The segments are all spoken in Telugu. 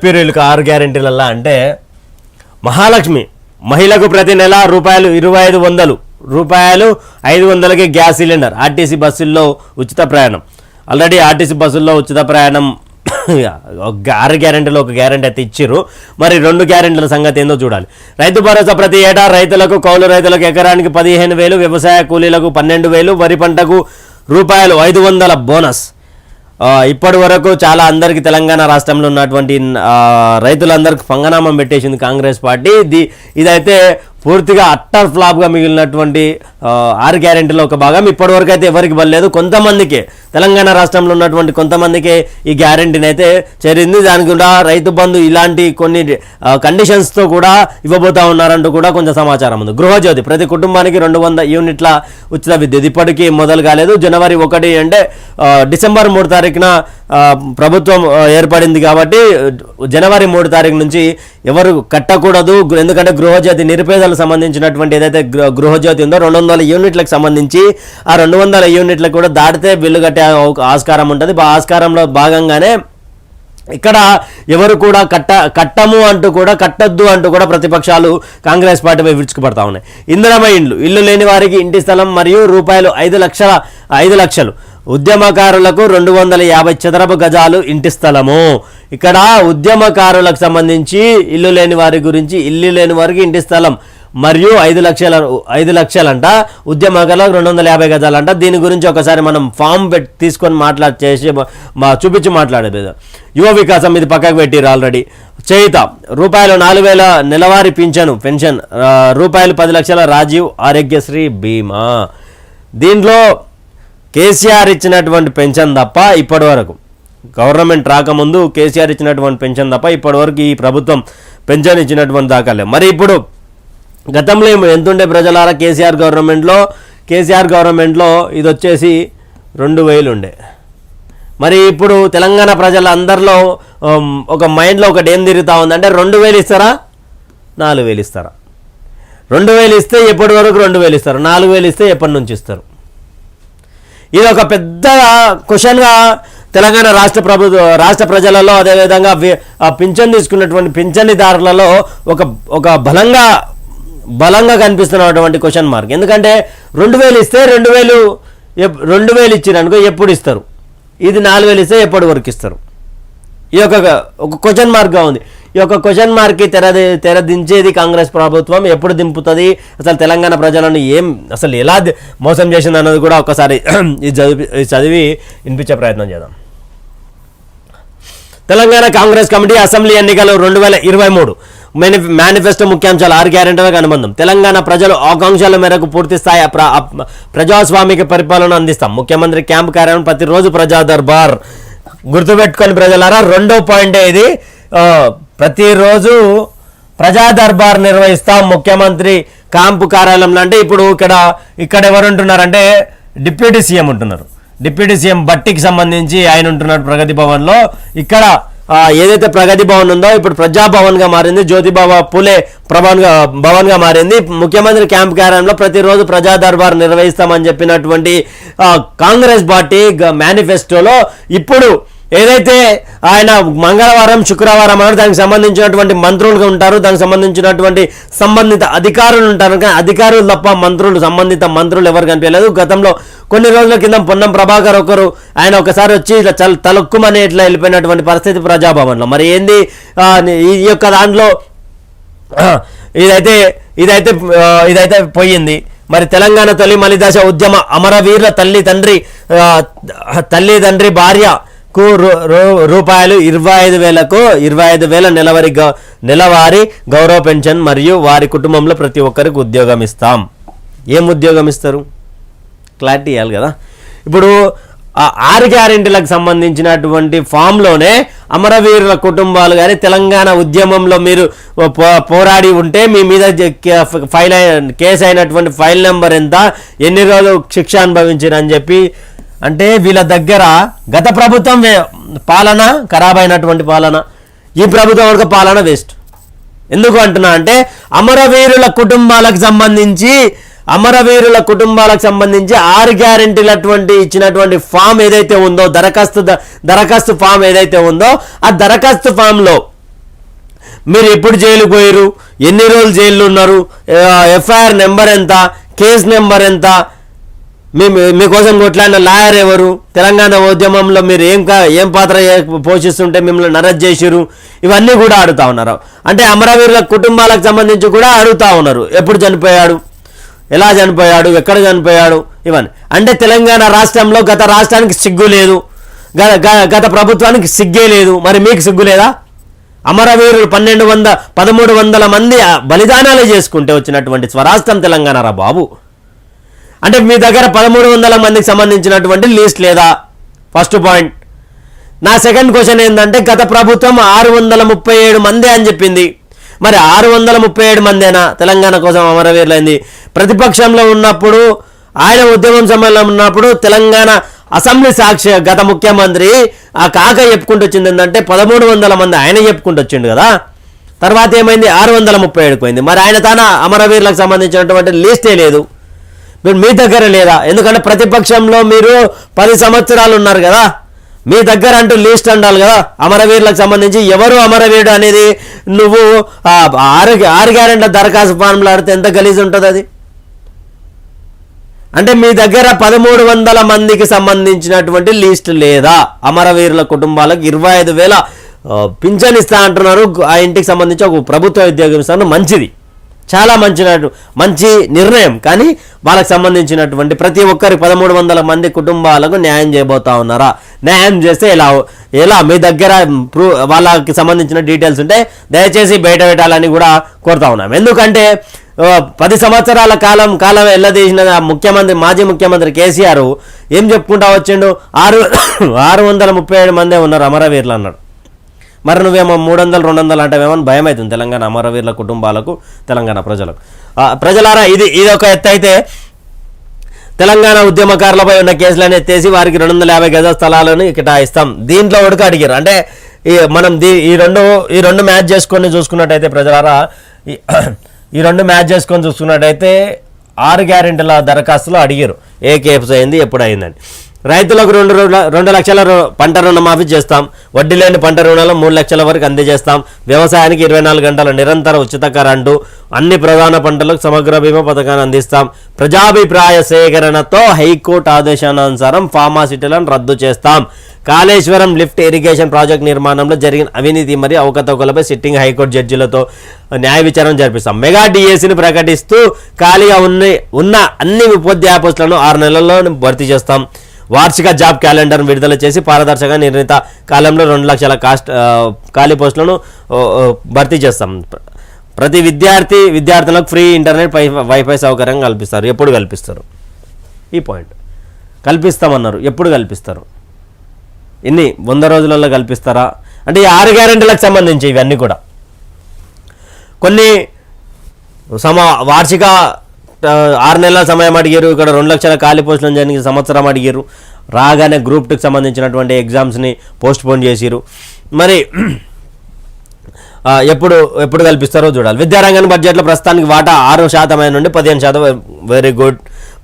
చెప్పారు వీళ్ళకి 6 గ్యారెంటీలల్లా అంటే మహాలక్ష్మి మహిళకు ప్రతి నెల రూపాయలు 500కి గ్యాస్ సిలిండర్, ఆర్టీసీ బస్సుల్లో ఉచిత ప్రయాణం. ఆల్రెడీ ఆర్టీసీ బస్సుల్లో ఉచిత ప్రయాణం 6 గ్యారెంటీలో ఒక గ్యారెంటీ అయితే ఇచ్చిర్రు. మరి 2 గ్యారెంటీల సంగతి ఏందో చూడాలి. రైతు భరోసా ప్రతి ఏటా రైతులకు, కౌలు రైతులకు ఎకరానికి 15,000, వ్యవసాయ కూలీలకు 12,000, వరి పంటకు ₹500 బోనస్. ఇప్పటి వరకు చాలా అందరికీ తెలంగాణ రాష్ట్రంలో ఉన్నటువంటి రైతులందరికీ పంగనామం పెట్టేసింది కాంగ్రెస్ పార్టీ. ఇదైతే పూర్తిగా అట్టర్ ఫ్లాప్గా మిగిలినటువంటి 6 గ్యారెంటీలో ఒక భాగం. ఇప్పటివరకు అయితే ఎవరికి బలేదు, కొంతమందికే, తెలంగాణ రాష్ట్రంలో ఉన్నటువంటి కొంతమందికే ఈ గ్యారెంటీని అయితే చేరింది. దానికి కూడా రైతు బంధు ఇలాంటి కొన్ని కండిషన్స్తో కూడా ఇవ్వబోతా ఉన్నారంటూ కూడా కొంచెం సమాచారం ఉంది. గృహజ్యోతి ప్రతి కుటుంబానికి 200 యూనిట్ల ఉచిత విద్యుత్ ఇప్పటికీ మొదలు కాలేదు. జనవరి 1 అంటే డిసెంబర్ 3 తారీఖున ప్రభుత్వం ఏర్పడింది కాబట్టి జనవరి 3 తారీఖు నుంచి ఎవరు కట్టకూడదు. ఎందుకంటే గృహజ్యోతి నిరుపేదలకు సంబంధించినటువంటి ఏదైతే గృహజ్యోతి ఉందో 200 యూనిట్లకు సంబంధించి ఆ 200 యూనిట్లకు కూడా దాటితే బిల్లు కట్టే ఆస్కారం ఉంటుంది. ఆస్కారంలో భాగంగానే ఇక్కడ ఎవరు కూడా కట్టము అంటూ కూడా, కట్టద్దు అంటూ కూడా ప్రతిపక్షాలు కాంగ్రెస్ పార్టీపై విరుచుకుపడతా ఉన్నాయి. ఇందిరమ్మ ఇల్లు లేని వారికి ఇంటి స్థలం మరియు ₹5 లక్షలు, ఉద్యమకారులకు 250 చదరపు గజాలు ఇంటి స్థలము. ఇక్కడ ఉద్యమకారులకు సంబంధించి ఇల్లు లేని వారి గురించి, ఇల్లు లేని వారికి ఇంటి స్థలం మరియు 5 లక్షలంట, ఉద్యమకారులకు 250 గజాలంట. దీని గురించి ఒకసారి మనం ఫామ్ తీసుకొని చూపించి మాట్లాడేది. యువ వికాసం ఇది పక్కకు పెట్టిరు ఆల్రెడీ. చేయిత ₹4,000 నెలవారీ పెన్షన్, ₹10 లక్షల రాజీవ్ ఆరోగ్యశ్రీ బీమా. దీంట్లో కేసీఆర్ ఇచ్చినటువంటి పెన్షన్ తప్ప ఇప్పటి వరకు, గవర్నమెంట్ రాకముందు కేసీఆర్ ఇచ్చినటువంటి పెన్షన్ తప్ప ఇప్పటివరకు ఈ ప్రభుత్వం పెన్షన్ ఇచ్చినటువంటి దాఖలే. మరి ఇప్పుడు గతంలో ఎంతుండే ప్రజలారా కేసీఆర్ గవర్నమెంట్లో ఇది వచ్చేసి 2,000 ఉండే. మరి ఇప్పుడు తెలంగాణ ప్రజలందరిలో ఒక మైండ్లో ఒకటి ఏం తిరుగుతూ ఉందంటే 2,000 ఇస్తారా, 4,000 ఇస్తారా? 2,000 ఇస్తే ఎప్పటి వరకు 2,000 ఇస్తారు, 4,000 ఇస్తే ఎప్పటి నుంచి ఇస్తారు? ఇది ఒక పెద్ద క్వశ్చన్గా తెలంగాణ రాష్ట్ర ప్రజలలో, అదేవిధంగా పింఛన్ తీసుకున్నటువంటి పింఛన్దారులలో ఒక బలంగా కనిపిస్తున్నటువంటి క్వశ్చన్ మార్క్. ఎందుకంటే 2,000 ఇస్తే 2,000 ఇచ్చిరనుకో ఎప్పుడు ఇస్తారు? ఇది 4,000 ఇస్తే ఎప్పటి వరకు ఇస్తారు? ఈ ఒక క్వశ్చన్ మార్క్గా ఉంది. ఈ యొక్క క్వశ్చన్ మార్క్కి తెరదించేది కాంగ్రెస్ ప్రభుత్వం ఎప్పుడు దింపుతుంది? అసలు తెలంగాణ ప్రజలను అసలు ఎలా మోసం చేసింది అన్నది కూడా ఒకసారి చదివి వినిపించే ప్రయత్నం చేద్దాం. తెలంగాణ కాంగ్రెస్ కమిటీ అసెంబ్లీ ఎన్నికలు 2023 మేనిఫెస్టో ముఖ్యాంశాలు 6 గ్యారెంటీలకు అనుబంధం. తెలంగాణ ప్రజలు ఆకాంక్షల మేరకు పూర్తి స్థాయి ప్రజాస్వామిక పరిపాలన అందిస్తాం. ముఖ్యమంత్రి క్యాంప్ కార్యాలయం ప్రతిరోజు ప్రజా దర్బార్. గుర్తుపెట్టుకొని ప్రజలారా, 2వ పాయింట్ ఇది. ప్రతిరోజు ప్రజా దర్బార్ నిర్వహిస్తాం ముఖ్యమంత్రి క్యాంపు కార్యాలయంలో. అంటే ఇప్పుడు ఇక్కడ ఎవరు ఉంటున్నారంటే డిప్యూటీ సీఎం ఉంటున్నారు. డిప్యూటీ సీఎం బట్టికి సంబంధించి ఆయన ఉంటున్నాడు ప్రగతి భవన్లో. ఇక్కడ ఏదైతే ప్రగతి భవన్ ఉందో ఇప్పుడు ప్రజాభవన్గా మారింది, జ్యోతిబాబా పూలే భవన్గా మారింది. ముఖ్యమంత్రి క్యాంప్ కార్యాలయంలో ప్రతిరోజు ప్రజా దర్బార్ నిర్వహిస్తామని చెప్పినటువంటి కాంగ్రెస్ పార్టీ మేనిఫెస్టోలో ఇప్పుడు ఏదైతే ఆయన మంగళవారం, శుక్రవారం అన్నారు, దానికి సంబంధించినటువంటి మంత్రులుగా ఉంటారు, దానికి సంబంధించినటువంటి సంబంధిత అధికారులు ఉంటారు. కానీ అధికారులు తప్ప సంబంధిత మంత్రులు ఎవరు కనిపించలేదు. గతంలో కొన్ని రోజుల కింద పొన్నం ప్రభాకర్ ఆయన ఒకసారి వచ్చి ఇట్లా తలక్కుమని ఇట్లా వెళ్ళిపోయినటువంటి పరిస్థితి ప్రజాభవన్లో. మరి ఏంది ఈ యొక్క దాంట్లో ఇదైతే పోయింది. మరి తెలంగాణ తొలి మలిదశ ఉద్యమ అమరవీరుల తల్లి తండ్రి భార్య ₹25,000 నెలవారీ గౌరవ పెన్షన్ మరియు వారి కుటుంబంలో ప్రతి ఒక్కరికి ఉద్యోగం ఇస్తాం. ఏం ఉద్యోగం ఇస్తారు? క్లారిటీ ఇవ్వాలి కదా. ఇప్పుడు 6 గ్యారెంటీలకు సంబంధించినటువంటి ఫామ్లోనే అమరవీరుల కుటుంబాలు కానీ తెలంగాణ ఉద్యమంలో మీరు పోరాడి ఉంటే మీ మీద కేసు అయినటువంటి ఫైల్ నెంబర్ ఎంత, ఎన్ని రోజులు శిక్ష అనుభవించారని చెప్పి, అంటే వీళ్ళ దగ్గర గత ప్రభుత్వం పాలన ఖరాబ్ అయినటువంటి పాలన, ఈ ప్రభుత్వం వరకు పాలన వేస్ట్. ఎందుకు అంటున్నా అంటే అమరవీరుల కుటుంబాలకు సంబంధించి 6 గ్యారెంటీలు ఇచ్చినటువంటి ఫామ్ ఏదైతే ఉందో, దరఖాస్తు ఫామ్ ఏదైతే ఉందో, ఆ దరఖాస్తు ఫామ్లో మీరు ఎప్పుడు జైలుకు పోయారు, ఎన్ని రోజులు జైల్లో ఉన్నారు, ఎఫ్ఐఆర్ నెంబర్ ఎంత, కేసు నెంబర్ ఎంత, మీకోసం కొట్లాడిన లాయర్ ఎవరు, తెలంగాణ ఉద్యమంలో మీరు ఏం పాత్ర పోషిస్తుంటే మిమ్మల్ని అరెస్ట్ చేసిరు, ఇవన్నీ కూడా అడుగుతా ఉన్నారు. అంటే అమరవీరుల కుటుంబాలకు సంబంధించి కూడా అడుగుతా ఉన్నారు. ఎప్పుడు చనిపోయాడు, ఎలా చనిపోయాడు, ఎక్కడ చనిపోయాడు, ఇవన్నీ. అంటే తెలంగాణ రాష్ట్రంలో గత రాష్ట్రానికి సిగ్గు లేదు, గత ప్రభుత్వానికి సిగ్గే లేదు. మరి మీకు సిగ్గు లేదా? అమరవీరులు 1300 మంది బలిదానాలు చేసుకుంటే వచ్చినటువంటి స్వరాష్ట్రం తెలంగాణ రా బాబు. అంటే మీ దగ్గర 1300 మందికి సంబంధించినటువంటి లిస్ట్ లేదా? First point. నా సెకండ్ క్వశ్చన్ ఏంటంటే, గత ప్రభుత్వం 637 మంది అని చెప్పింది. మరి 637 మందేనా తెలంగాణ కోసం అమరవీరులైంది? ప్రతిపక్షంలో ఉన్నప్పుడు, ఆయన ఉద్యమం సమయంలో ఉన్నప్పుడు తెలంగాణ అసెంబ్లీ సాక్షి గత ముఖ్యమంత్రి ఆ కాక చెప్పుకుంటూ వచ్చింది ఏంటంటే 1300 మంది ఆయన చెప్పుకుంటూ వచ్చిండు కదా. తర్వాత ఏమైంది? 637 పోయింది. మరి ఆయన తన అమరవీరులకు సంబంధించినటువంటి లిస్టే లేదు. మీ దగ్గర లేదా? ఎందుకంటే ప్రతిపక్షంలో మీరు 10 సంవత్సరాలు ఉన్నారు కదా, మీ దగ్గర అంటూ లిస్ట్ ఉండాలి కదా. అమరవీరులకు సంబంధించి ఎవరు అమరవీరుడు అనేది నువ్వు 6 గ్యారెంటీల దరఖాస్తు ఫార్ములా ఆడితే ఎంత గలీజ్ ఉంటుంది అది. అంటే మీ దగ్గర 1300 మందికి సంబంధించినటువంటి లిస్ట్ లేదా? అమరవీరుల కుటుంబాలకు 25,000 పింఛన్ ఇస్తా అంటున్నారు. ఆ ఇంటికి సంబంధించి ఒక ప్రభుత్వ ఉద్యోగం ఇస్తాను, మంచిది, చాలా మంచి నిర్ణయం. కానీ వాళ్ళకి సంబంధించినటువంటి ప్రతి ఒక్కరికి 1300 మంది కుటుంబాలకు న్యాయం చేయబోతా ఉన్నారా? న్యాయం చేస్తే ఎలా మీ దగ్గర వాళ్ళకి సంబంధించిన డీటెయిల్స్ ఉంటే దయచేసి బయట పెట్టాలని కూడా కోరుతా ఉన్నాం. ఎందుకంటే 10 సంవత్సరాల కాలం వెళ్ళదీసిన మాజీ ముఖ్యమంత్రి కేసీఆర్ ఏం చెప్పుకుంటా వచ్చిండు? 637 మందే ఉన్నారు అమరవీరులు అన్నాడు. మరి నువ్వేమో 300, 200 అంటేవేమో భయం అవుతుంది తెలంగాణ అమరవీరుల కుటుంబాలకు, తెలంగాణ ప్రజలారా. ఇది ఒక ఎత్తు అయితే, తెలంగాణ ఉద్యమకారులపై ఉన్న కేసులను ఎత్తేసి వారికి 250 గజ స్థలాలను కేటాయిస్తాం. దీంట్లో ఉడక అడిగారు. అంటే మనం ఈ రెండు మ్యాచ్ చేసుకొని చూసుకున్నట్టయితే ప్రజలారా, ఈ 2 మ్యాచ్ చేసుకొని చూసుకున్నట్టయితే 6 గ్యారెంటీల దరఖాస్తులు అడిగారు. ఏ కేసు అయింది, ఎప్పుడు అయిందని. రైతులకు 2 లక్షల పంట రుణమాఫీ చేస్తాం. వడ్డీ లేని పంట రుణాలు 3 లక్షల వరకు అందజేస్తాం. వ్యవసాయానికి 24 గంటల నిరంతర ఉచిత కరెంటు, అన్ని ప్రధాన పంటలకు సమగ్ర బీమా పథకాన్ని అందిస్తాం. ప్రజాభిప్రాయ సేకరణతో హైకోర్టు ఆదేశానుసారం ఫార్మాసిటీలను రద్దు చేస్తాం. కాళేశ్వరం లిఫ్ట్ ఇరిగేషన్ ప్రాజెక్ట్ నిర్మాణంలో జరిగిన అవినీతి మరియు అవకతవకలపై సిట్టింగ్ హైకోర్టు జడ్జిలతో న్యాయ విచారణ జరిపిస్తాం. మెగా డిఎస్సిని ప్రకటిస్తూ ఖాళీగా ఉన్న అన్ని ఉపాధ్యాయ పోస్టులను 6 నెలల్లో భర్తీ చేస్తాం. వార్షిక జాబ్ క్యాలెండర్ విడుదల చేసి పారదర్శకంగా నిర్ణీత కాలంలో 2 లక్షల ఖాళీ పోస్టులను భర్తీ చేస్తాం. ప్రతి విద్యార్థులకు ఫ్రీ ఇంటర్నెట్ వైఫై సౌకర్యం కల్పిస్తారు. ఎప్పుడు కల్పిస్తారు? ఈ పాయింట్ కల్పిస్తామన్నారు. ఎప్పుడు కల్పిస్తారు? 100 రోజులలో కల్పిస్తారా? అంటే ఈ 6 గ్యారెంటీలకు సంబంధించి ఇవన్నీ కూడా కొన్ని వార్షిక 6 నెలల సమయం అడిగారు. ఇక్కడ 2 లక్షల ఖాళీ పోస్టులను జరిగిన సంవత్సరం అడిగారు. రాగానే గ్రూప్ 2కి సంబంధించినటువంటి ఎగ్జామ్స్ని పోస్ట్పోన్ చేసిరు. మరి ఎప్పుడు కల్పిస్తారో చూడాలి. విద్యారంగం బడ్జెట్లో ప్రస్తుతానికి వాటా 6% నుండి 15%. Very good.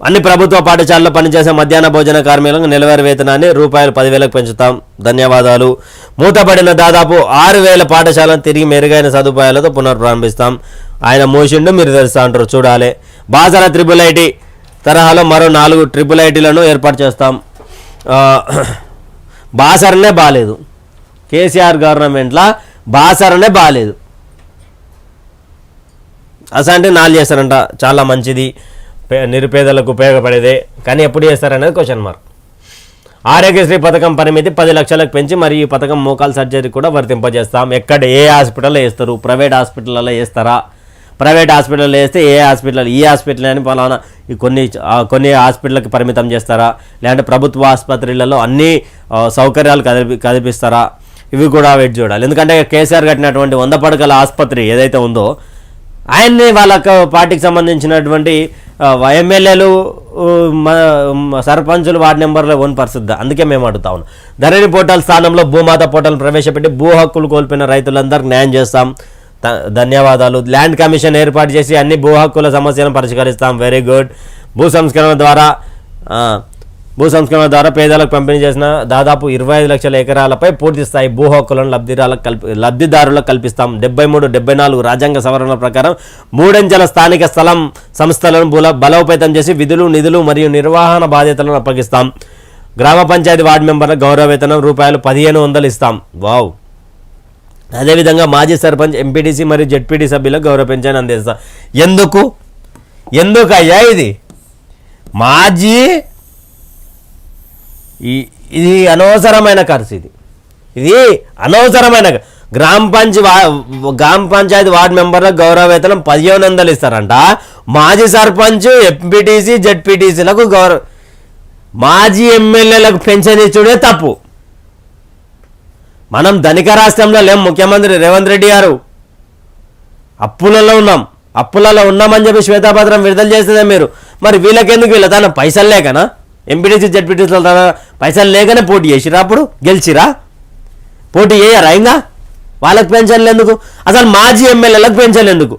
అన్ని ప్రభుత్వ పాఠశాలలో పనిచేసే మధ్యాహ్న భోజన కార్మికులకు నెలవారీ వేతనాన్ని ₹10,000 పెంచుతాం. ధన్యవాదాలు. మూతపడిన దాదాపు 6,000 పాఠశాలను తిరిగి మెరుగైన సదుపాయాలతో పునర్ప్రారంభిస్తాం. ఆయన మోసిండు, మీరు తెలుస్తా అంటారు, చూడాలి. బాసర IIIT తరహాలో మరో 4 IIITలను ఏర్పాటు చేస్తాం. బాసరనే బాలేదు. కేసీఆర్ గవర్నమెంట్లో బాసరనే బాలేదు. అసంటే 4 చేస్తారంట, చాలా మంచిది, నిరుపేదలకు ఉపయోగపడేదే. కానీ ఎప్పుడు చేస్తారనేది క్వశ్చన్ మార్క్. ఆరోగ్యశ్రీ పథకం పరిమితి 10 లక్షలకు పెంచి మరియు ఈ పథకం మోకాల్ సర్జరీ కూడా వర్తింపజేస్తాం. ఎక్కడ ఏ హాస్పిటల్లో వేస్తారు? ప్రైవేట్ హాస్పిటల్లో వేస్తారా? ప్రైవేట్ హాస్పిటల్లో వేస్తే ఈ హాస్పిటల్ అని పలానా కొన్ని హాస్పిటల్కి పరిమితం చేస్తారా? లేదంటే ప్రభుత్వ ఆసుపత్రులలో అన్ని సౌకర్యాలు కల్పిస్తారా? ఇవి కూడా వెయిట్ చూడాలి. ఎందుకంటే కేసీఆర్ కట్టినటువంటి 100 పడకల ఆసుపత్రి ఏదైతే ఉందో, ఆయన్ని వాళ్ళ పార్టీకి సంబంధించినటువంటి ఎమ్మెల్యేలు, సర్పంచులు వార్డు నెంబర్లో 1%. అందుకే మేము అడుగుతా ఉన్నాం. ధరణి పోర్టల్ స్థానంలో భూమాత పోర్టల్ ప్రవేశపెట్టి భూ హక్కులు కోల్పోయిన రైతులందరికీ న్యాయం చేస్తాం. ధన్యవాదాలు. ల్యాండ్ కమిషన్ ఏర్పాటు చేసి అన్ని భూ హక్కుల సమస్యలను పరిష్కరిస్తాం. Very good. భూ సంస్కరణ ద్వారా భూ సంస్కరణ ద్వారా పేదలకు పంపిణీ చేసిన దాదాపు 25 లక్షల ఎకరాలపై పూర్తి స్థాయి భూ హక్కులను లబ్ధిదారులకు కల్పిస్తాం. 73, 74 రాజ్యాంగ సవరణ ప్రకారం 3 అంచెల స్థానిక స్థలం సంస్థలను బలోపేతం చేసి విధులు, నిధులు మరియు నిర్వహణ బాధ్యతలను అప్పగిస్తాం. గ్రామ పంచాయతీ వార్డు మెంబర్ల గౌరవ వేతనం ₹1500 ఇస్తాం. వావ్. అదేవిధంగా మాజీ సర్పంచ్, ఎంపీటీసీ మరియు జెడ్పీటీ సభ్యులకు గౌరవ పెన్షన్ అందిస్తాం. ఎందుకు అయ్యా ఇది మాజీ? ఇది అనవసరమైన ఖర్చు. ఇది అనవసరమైన. గ్రామ పంచాయతీ వార్డు మెంబర్లకు గౌరవ వేతనం 1500 ఇస్తారంట. మాజీ సర్పంచ్, ఎంపీటీసీ, జెడ్పీటీసీలకు మాజీ ఎమ్మెల్యేలకు పెన్షన్ ఇచ్చుడే తప్పు. మనం ధనిక రాష్ట్రంలో లేం. ముఖ్యమంత్రి రేవంత్ రెడ్డి గారు అప్పులలో ఉన్నామని చెప్పి శ్వేతాపత్రం విడుదల చేస్తుందే మీరు. మరి వీళ్ళకెందుకు? వీళ్ళ తన పైసలు లేకనా? ఎంపీటీసీ, జెడ్పీటీసీల తన పైసలు లేకనే పోటీ చేసిరా? అప్పుడు గెలిచిరా? పోటీ చేయరా? ఇంకా వాళ్ళకి పెన్షన్లు ఎందుకు? అసలు మాజీ ఎమ్మెల్యేలకు పెన్షన్లు ఎందుకు?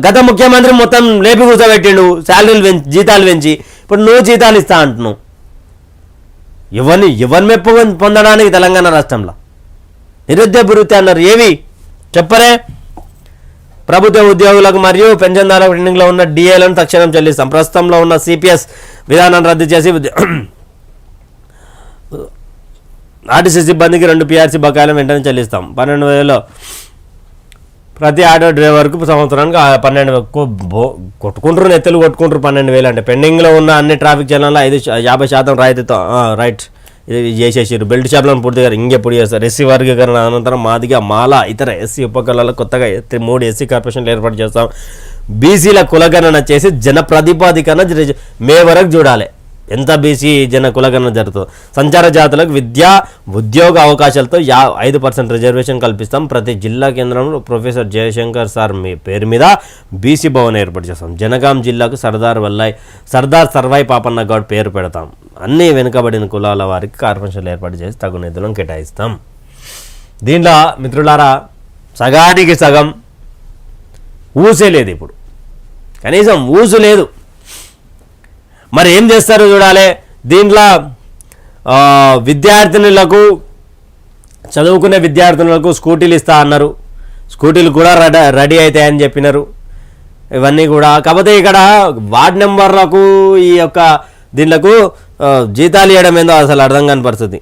గత ముఖ్యమంత్రి మొత్తం లేపి కూర్చోబెట్టిండు, శాలరీలు జీతాలు పెంచి. ఇప్పుడు నువ్వు జీతాలు ఇస్తా అంటున్నావు. ఎవరిని మెప్పు పొందడానికి తెలంగాణ రాష్ట్రంలో నిరుద్యోగ వృత్తి అన్నారు. ఏవి చెప్పరే? ప్రభుత్వ ఉద్యోగులకు మరియు పెన్షన్దారులకు పెండింగ్లో ఉన్న డిఏలను తక్షణం చెల్లిస్తాం. ప్రస్తుతంలో ఉన్న సిపిఎస్ విధానాన్ని రద్దు చేసి ఆర్టీసీ సిబ్బందికి 2 పిఆర్సీ బకాయిలను వెంటనే చెల్లిస్తాం. 12,000 ప్రతి ఆటో డ్రైవర్కు సంవత్సరానికి 12,000 కొట్టుకుంటారు, నెత్తలు కొట్టుకుంటారు. 12,000 అంటే పెండింగ్లో ఉన్న అన్ని ట్రాఫిక్ చలనాలు 50% రాయితీతో రైట్ ఇది చేసేసారు. బెల్ట్ షాప్లను పూర్తిగా ఇంకెప్పుడు చేస్తారు. ఎస్సీ వర్గీకరణ అనంతరం మాదిగా మాల ఇతర ఎస్సీ ఉపకులాల్లో కొత్తగా 3 ఎస్సీ కార్పొరేషన్లు ఏర్పాటు చేస్తాం. బీసీల కులగణన చేసి జన ప్రాతిపదికన మే వరకు చూడాలి ఎంత బీసీ జన కులగణన జరుగుతుంది. సంచార జాతులకు విద్యా ఉద్యోగ అవకాశాలతో 5% రిజర్వేషన్ కల్పిస్తాం. ప్రతి జిల్లా కేంద్రంలో ప్రొఫెసర్ జయశంకర్ సార్ పేరు మీద బీసీ భవన్ ఏర్పాటు చేస్తాం. జనగాం జిల్లాకు సర్దార్ సర్వాయి పాపన్న గౌడ్ పేరు పెడతాం. అన్ని వెనుకబడిన కులాల వారికి కార్పొరేషన్లు ఏర్పాటు చేసి తగు నిధులను కేటాయిస్తాం. దీంట్లో మిత్రులారా సగానికి సగం ఊసే లేదు. ఇప్పుడు కనీసం ఊసు లేదు. మరి ఏం చేస్తారు చూడాలి. దీంట్లో విద్యార్థినులకు, చదువుకునే విద్యార్థినులకు స్కూటీలు ఇస్తా అన్నారు. స్కూటీలు కూడా రెడీ అవుతాయని చెప్పినారు. ఇవన్నీ కూడా. కాకపోతే ఇక్కడ వార్డు నెంబర్లకు ఈ యొక్క దీంట్లకు జీతాలు ఇవ్వడం ఏందో అసలు అర్థం కాని పరిస్థితి.